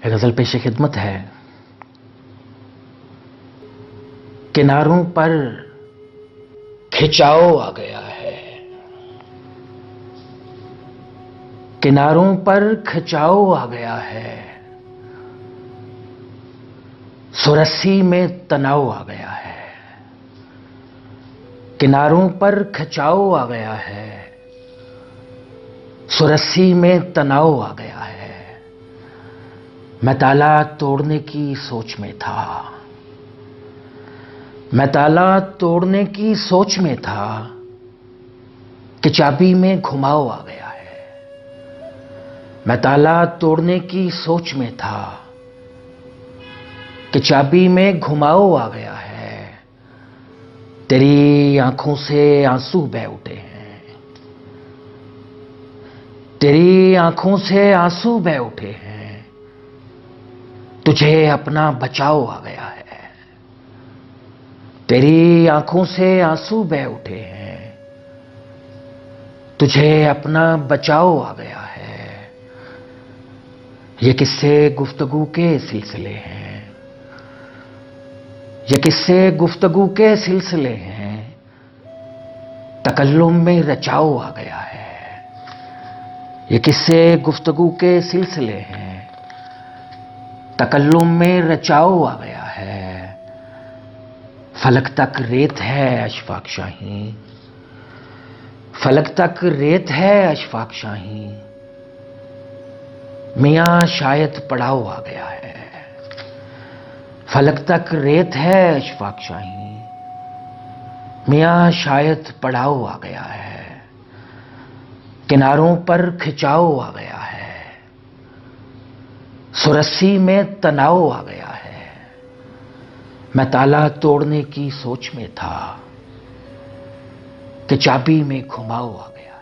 गजल पेश खिदमत है। किनारों पर खिंचाव आ गया है, किनारों पर खिंचाव आ गया है, सुरस्सी में तनाव आ गया है। किनारों पर खिंचाव आ गया है, सुरस्सी में तनाव आ गया है। मैं ताला तोड़ने की सोच में था, मैं ताला तोड़ने की सोच में था कि चाबी में घुमाव आ गया है। मैं ताला तोड़ने की सोच में था कि चाबी में घुमाव आ गया है। तेरी आंखों से आंसू बह उठे हैं, तेरी आंखों से आंसू बह उठे हैं, तुझे अपना बचाव आ गया है। तेरी आंखों से आंसू बह उठे हैं, तुझे अपना बचाव आ गया है। ये किस्से गुफ्तगू के सिलसिले हैं, ये किस्से गुफ्तगू के सिलसिले हैं, तकल्लुम में रचाव आ गया है। ये किस्से गुफ्तगू के सिलसिले हैं, तकल्लुम में रचाव आ गया है। फलक तक रेत है अशफाक शाही, फलक तक रेत है अशफाक शाही, मियां शायद पड़ाव आ गया है। फलक तक रेत है अशफाक शाही, मियां शायद पड़ाव आ गया है। किनारों पर खिंचाव आ गया है, सुरस्सी में तनाव आ गया है। मैं ताला तोड़ने की सोच में था कि चाबी में घुमाव आ गया।